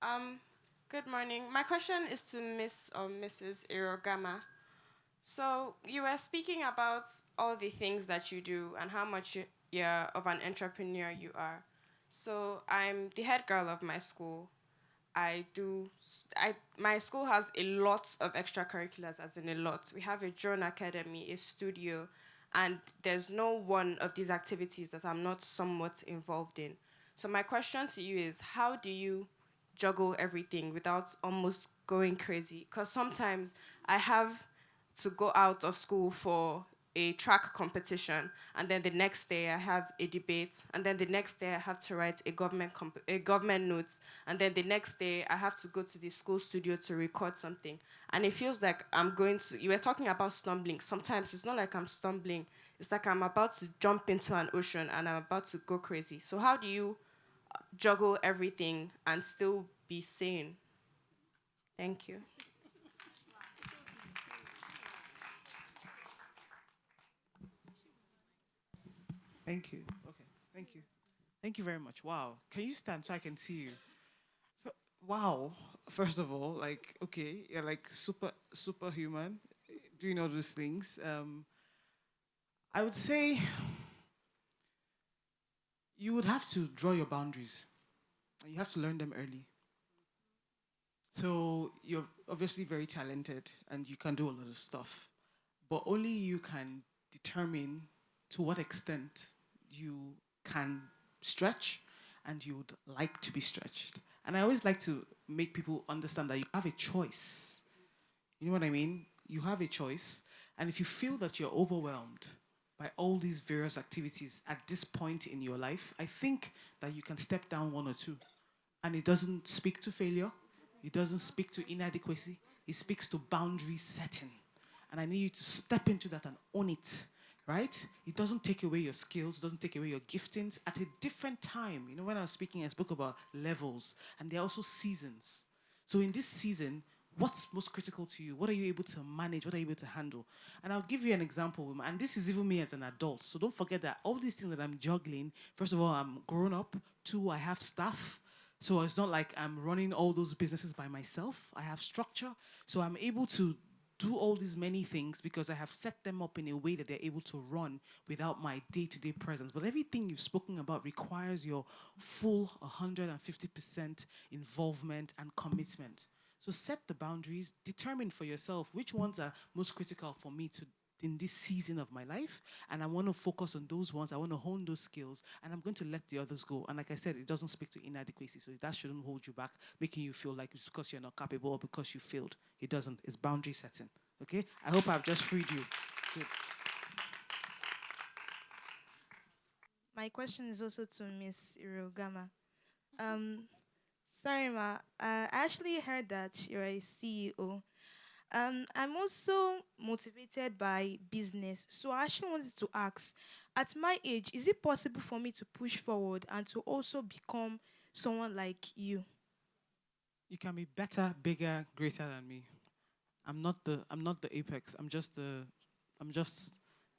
Um, Good morning. My question is to Miss or Mrs. Irogama. So you were speaking about all the things that you do and how much you're of an entrepreneur you are. So I'm the head girl of my school. My school has a lot of extracurriculars, as in a lot. We have a drone academy, a studio, and there's no one of these activities that I'm not somewhat involved in. So my question to you is, how do you juggle everything without almost going crazy? Because sometimes I have to go out of school for a track competition, and then the next day I have a debate, and then the next day I have to write a government notes, and then the next day I have to go to the school studio to record something. And it feels like I'm going to. You were talking about stumbling. Sometimes it's not like I'm stumbling. It's like I'm about to jump into an ocean and I'm about to go crazy. So how do you juggle everything and still be sane? Thank you. Thank you. Okay. Thank you. Thank you very much. Wow. Can you stand so I can see you? Wow. First of all, like, okay, you're like superhuman doing all those things. I would say you would have to draw your boundaries and you have to learn them early. So you're obviously very talented and you can do a lot of stuff, but only you can determine to what extent you can stretch and you would like to be stretched. And I always like to make people understand that you have a choice. You know what I mean? You have a choice. And if you feel that you're overwhelmed by all these various activities at this point in your life, I think that you can step down one or two. And it doesn't speak to failure, it doesn't speak to inadequacy, it speaks to boundary setting. And I need you to step into that and own it, right? It doesn't take away your skills, it doesn't take away your giftings at a different time. You know, when I was speaking, I spoke about levels, and there are also seasons. So in this season, what's most critical to you? What are you able to manage? What are you able to handle? And I'll give you an example. And this is even me as an adult. So don't forget that all these things that I'm juggling, first of all, I'm grown up. Two, I have staff. So it's not like I'm running all those businesses by myself. I have structure. So I'm able to do all these many things because I have set them up in a way that they're able to run without my day-to-day presence. But everything you've spoken about requires your full 150% involvement and commitment. So set the boundaries, determine for yourself which ones are most critical for me to in this season of my life, and I want to focus on those ones. I want to hone those skills, and I'm going to let the others go. And like I said, it doesn't speak to inadequacy, so that shouldn't hold you back, making you feel like it's because you're not capable or because you failed. It doesn't. It's boundary setting. Okay. I hope I've just freed you. Good. My question is also to Miss Irogama. Um, Sorry, ma. I actually heard that you're a CEO. I'm also motivated by business, so I actually wanted to ask: at my age, is it possible for me to push forward and to also become someone like you? You can be better, bigger, greater than me. I'm not the apex. I'm just the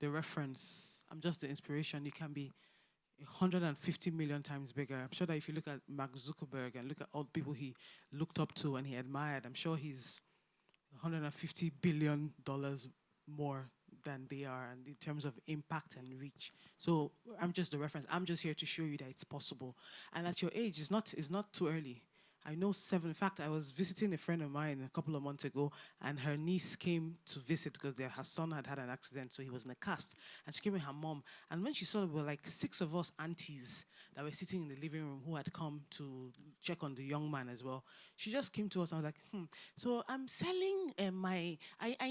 reference. I'm just the inspiration. You can be 150 million times bigger. I'm sure that if you look at Mark Zuckerberg and look at all the people he looked up to and he admired, I'm sure he's $150 billion more than they are, and in terms of impact and reach. So I'm just the reference. I'm just here to show you that it's possible. And at your age, it's not too early. I know seven. In fact, I was visiting a friend of mine a couple of months ago, and her niece came to visit because her son had had an accident, so he was in a cast. And she came with her mom. And when she saw, there were like six of us aunties that were sitting in the living room who had come to check on the young man as well. She just came to us and was like, so I'm selling I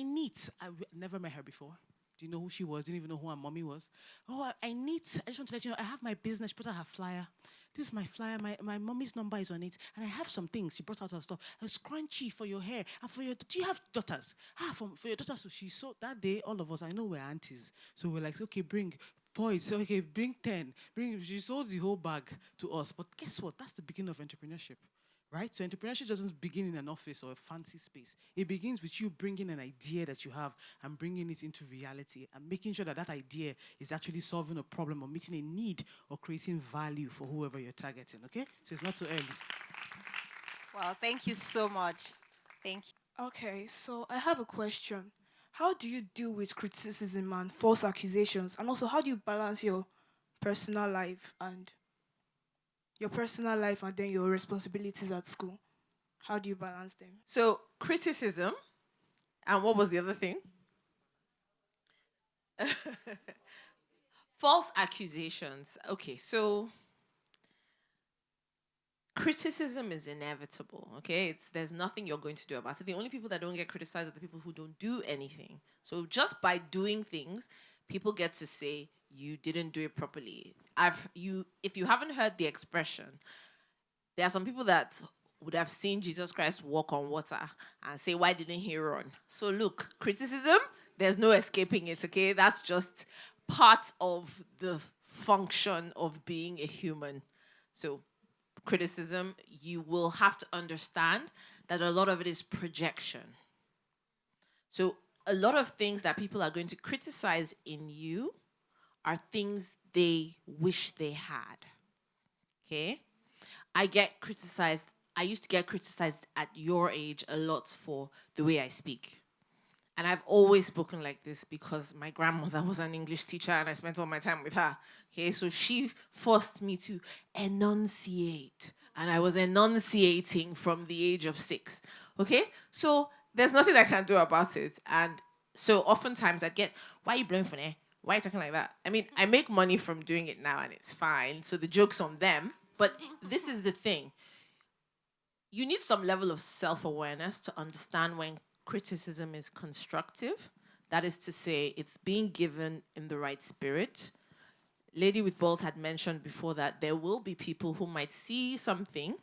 knit. Never met her before. Do you know who she was? Didn't even know who her mommy was. Oh, I knit. I just want to let you know, I have my business. She put out her flyer. This is my flyer. My mommy's number is on it. And I have some things. She brought out her stuff. A scrunchie for your hair. And for your, do you have daughters? For your daughters. So she saw that day, all of us, I know we're aunties. So we're like, okay, bring points. So, okay, bring 10. She sold the whole bag to us. But guess what? That's the beginning of entrepreneurship, right? So entrepreneurship doesn't begin in an office or a fancy space. It begins with you bringing an idea that you have and bringing it into reality and making sure that that idea is actually solving a problem or meeting a need or creating value for whoever you're targeting, okay? So it's not too early. Well, thank you so much. Thank you. Okay, so I have a question. How do you deal with criticism and false accusations? And also, how do you balance personal life and your personal life and then your responsibilities at school? How do you balance them? So criticism, and what was the other thing? False accusations. Okay, so criticism is inevitable. Okay, there's nothing you're going to do about it. The only people that don't get criticized are the people who don't do anything. So just by doing things, people get to say you didn't do it properly. If you haven't heard the expression, there are some people that would have seen Jesus Christ walk on water and say, why didn't he run? So look, criticism, there's no escaping it, okay? That's just part of the function of being a human. So criticism, you will have to understand that a lot of it is projection. So a lot of things that people are going to criticize in you are things they wish they had. Okay? I get criticized. I used to get criticized at your age a lot for the way I speak. And I've always spoken like this because my grandmother was an English teacher and I spent all my time with her. Okay, so she forced me to enunciate. And I was enunciating from the age of 6. Okay, so there's nothing I can do about it. And so oftentimes I get, why are you blowing for me? Why are you talking like that? I mean, I make money from doing it now and it's fine. So the joke's on them. But this is the thing. You need some level of self-awareness to understand when criticism is constructive. That is to say, it's being given in the right spirit. Lady with Balls had mentioned before that there will be people who might see something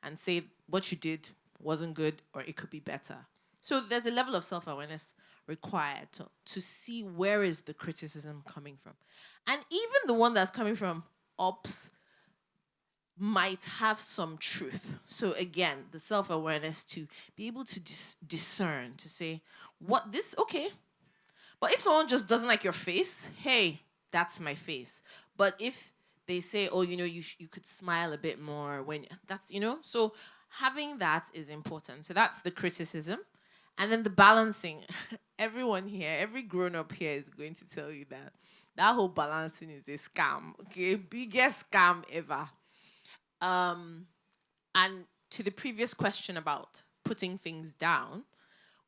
and say what you did wasn't good or it could be better. So there's a level of self-awareness required to see where is the criticism coming from. And even the one that's coming from ops might have some truth. So again, the self-awareness to be able to discern, to say, what this, okay. But if someone just doesn't like your face, hey, that's my face. But if they say, oh, you could smile a bit more when that's, so having that is important. So that's the criticism. And then the balancing. Everyone here, every grown-up here is going to tell you that whole balancing is a scam, okay? Biggest scam ever. And to the previous question about putting things down,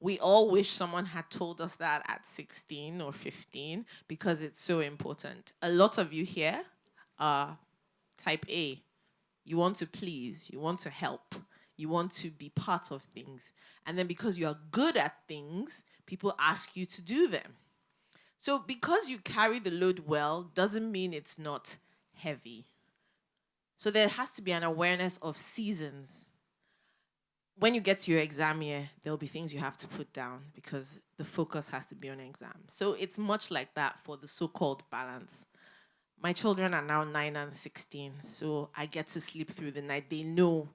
we all wish someone had told us that at 16 or 15 because it's so important. A lot of you here are type A. You want to please, you want to help, you want to be part of things. And then because you are good at things, people ask you to do them. So because you carry the load well doesn't mean it's not heavy. So there has to be an awareness of seasons. When you get to your exam year, there'll be things you have to put down because the focus has to be on exam. So it's much like that for the so-called balance. My children are now 9 and 16, so I get to sleep through the night. They know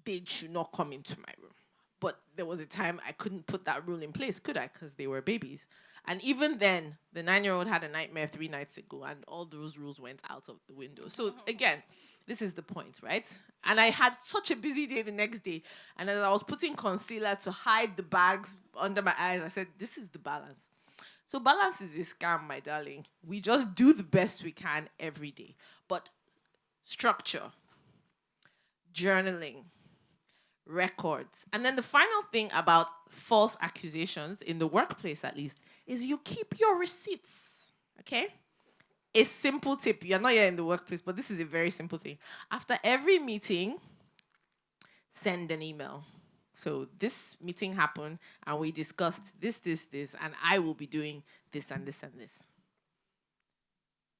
they should not come into my room. But there was a time I couldn't put that rule in place, could I? Because they were babies. And even then, the 9-year-old had a nightmare 3 nights ago, and all those rules went out of the window. So again, this is the point, right? And I had such a busy day the next day. And as I was putting concealer to hide the bags under my eyes, I said, this is the balance. So balance is a scam, my darling. We just do the best we can every day. But structure, journaling, records. And then the final thing about false accusations, in the workplace at least, is you keep your receipts, okay? A simple tip, you're not yet in the workplace, but this is a very simple thing. After every meeting, send an email. So this meeting happened and we discussed this, and I will be doing this and this and this.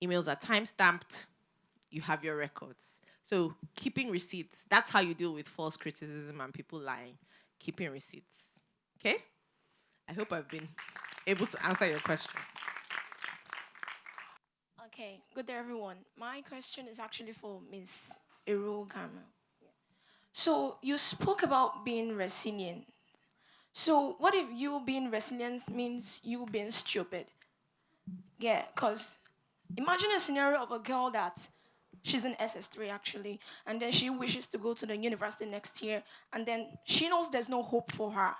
Emails are time-stamped, you have your records. So keeping receipts, that's how you deal with false criticism and people lying. Keeping receipts. Okay? I hope I've been able to answer your question. Okay, good day everyone. My question is actually for Ms. Irugama. So you spoke about being resilient. So what if you being resilient means you being stupid? Yeah, because imagine a scenario of a girl that She's in SS3 actually, and then she wishes to go to the university next year, and then she knows there's no hope for her.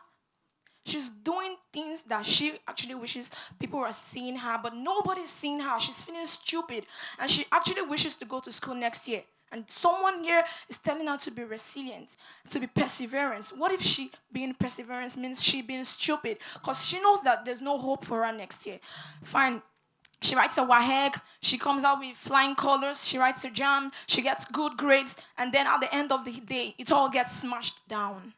She's doing things that she actually wishes people were seeing her, but nobody's seeing her. She's feeling stupid, and she actually wishes to go to school next year. And someone here is telling her to be resilient, to be perseverance. What if she being perseverance means she being stupid? Because she knows that there's no hope for her next year. Fine. She writes a WAHEG, she comes out with flying colors, she writes a jam, she gets good grades, and then at the end of the day, it all gets smashed down.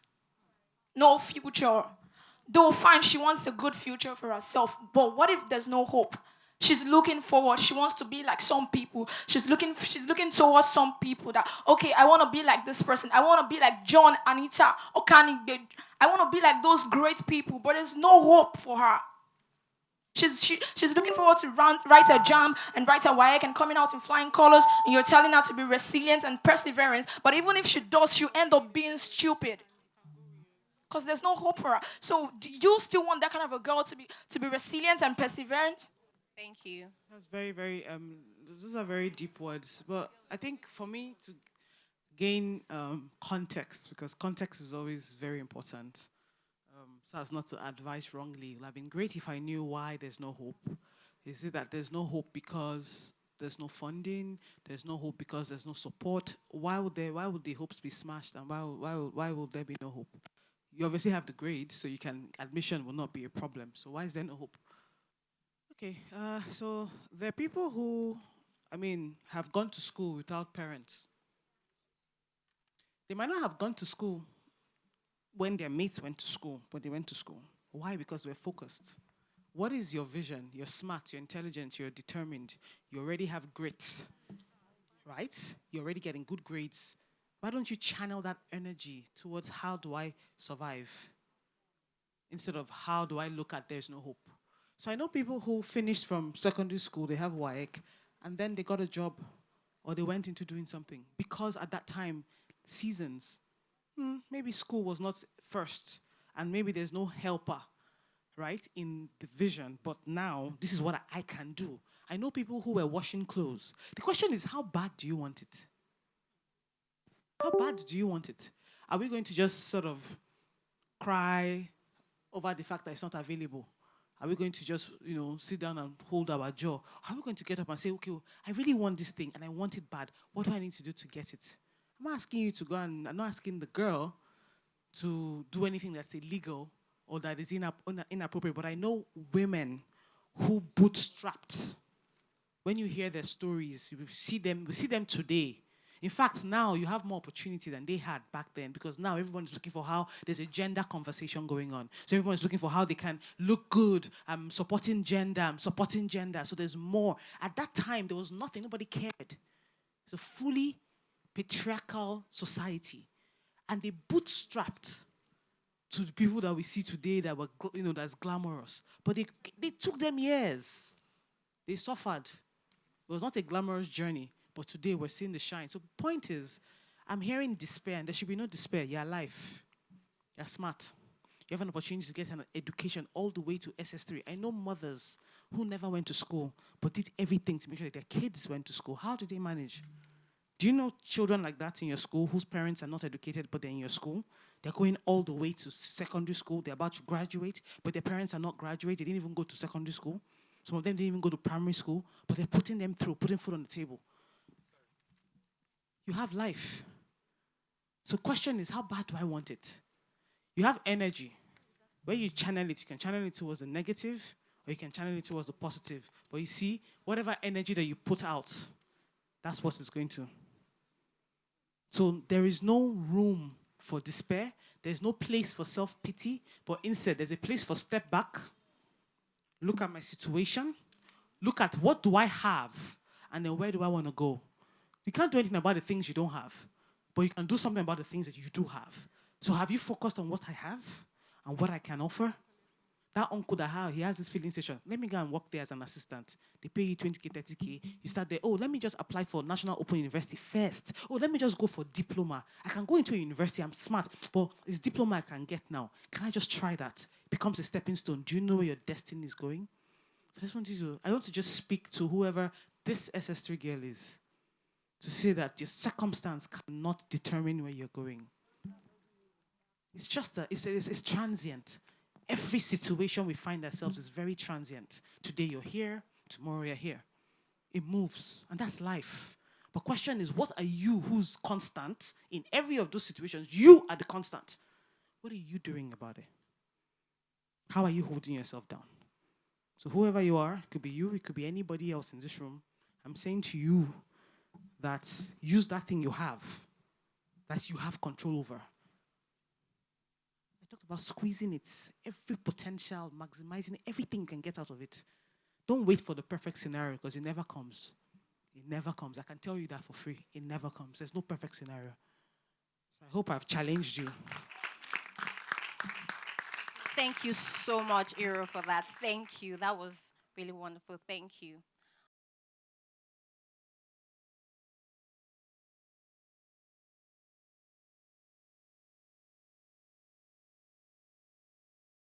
No future. Though fine, she wants a good future for herself, but what if there's no hope? She's looking forward. She wants to be like some people. She's looking towards some people that, okay, I want to be like this person. I want to be like John, Anita, Okani. I want to be like those great people, but there's no hope for her. She's looking forward to write a jam and write a WAEC and coming out in flying colors, and you're telling her to be resilient and perseverance, but even if she does, she'll end up being stupid. Because there's no hope for her. So do you still want that kind of a girl to be resilient and perseverant? Thank you. That's very, very, those are very deep words. But I think for me to gain context, because context is always very important, so as not to advise wrongly, it would have been great if I knew why there's no hope. Is it that there's no hope because there's no funding, there's no hope because there's no support? Why would the hopes be smashed, and why will there be no hope? You obviously have the grades, so admission will not be a problem. So why is there no hope? Okay, so there are people who, have gone to school without parents. They might not have gone to school when their mates went to school, but they went to school. Why? Because they were focused. What is your vision? You're smart, you're intelligent, you're determined. You already have grit, right? You're already getting good grades. Why don't you channel that energy towards how do I survive instead of how do I look at there's no hope? So I know people who finished from secondary school, they have WAEC, and then they got a job or they went into doing something because at that time, seasons, maybe school was not first and maybe there's no helper, right, in the vision, but now this is what I can do. I know people who were washing clothes. The question is, how bad do you want it? How bad do you want it? Are we going to just sort of cry over the fact that it's not available? Are we going to just, sit down and hold our jaw? Are we going to get up and say, okay, I really want this thing and I want it bad. What do I need to do to get it? I'm not asking you to go and I'm not asking the girl to do anything that's illegal or that is inappropriate, but I know women who bootstrapped. When you hear their stories, we see them today. In fact, now you have more opportunity than they had back then because now everyone's looking for how there's a gender conversation going on. So everyone's looking for how they can look good. I'm supporting gender. So there's more. At that time, there was nothing. Nobody cared. It's a fully patriarchal society. And they bootstrapped to the people that we see today that were, that's glamorous. But they took them years. They suffered. It was not a glamorous journey. But today we're seeing the shine. So the point is, I'm hearing despair, and there should be no despair. You're alive. You're smart. You have an opportunity to get an education all the way to SS3. I know mothers who never went to school, but did everything to make sure that their kids went to school. How do they manage? Do you know children like that in your school whose parents are not educated, but they're in your school? They're going all the way to secondary school. They're about to graduate, but their parents are not graduate. They didn't even go to secondary school. Some of them didn't even go to primary school, but they're putting them through, putting food on the table. You have life. So question is, how bad do I want it? You have energy. Where you channel it, you can channel it towards the negative or you can channel it towards the positive. But you see, whatever energy that you put out, that's what it's going to. So there is no room for despair. There's no place for self-pity. But instead, there's a place for step back. Look at my situation. Look at what do I have? And then where do I want to go? You can't do anything about the things you don't have, but you can do something about the things that you do have. So have you focused on what I have and what I can offer? That uncle that he has this filling station. Let me go and work there as an assistant. They pay you 20K, 30K. You start there. Oh, let me just apply for National Open University first. Oh, let me just go for diploma. I can go into a university. I'm smart. But it's diploma I can get now. Can I just try that? It becomes a stepping stone. Do you know where your destiny is going? I want to just speak to whoever this SS3 girl is. to say that your circumstance cannot determine where you're going. It's just it's transient. Every situation we find ourselves is very transient. Today you're here, tomorrow you're here. It moves, and that's life. But question is, what are you who's constant in every of those situations? You are the constant. What are you doing about it? How are you holding yourself down? So whoever you are, it could be you, it could be anybody else in this room. I'm saying to you that use that thing you have, that you have control over. I talked about squeezing it, every potential, maximizing everything you can get out of it. Don't wait for the perfect scenario because it never comes. It never comes. I can tell you that for free. It never comes. There's no perfect scenario. So I hope I've challenged you. Thank you so much, Iro, for that. Thank you. That was really wonderful. Thank you.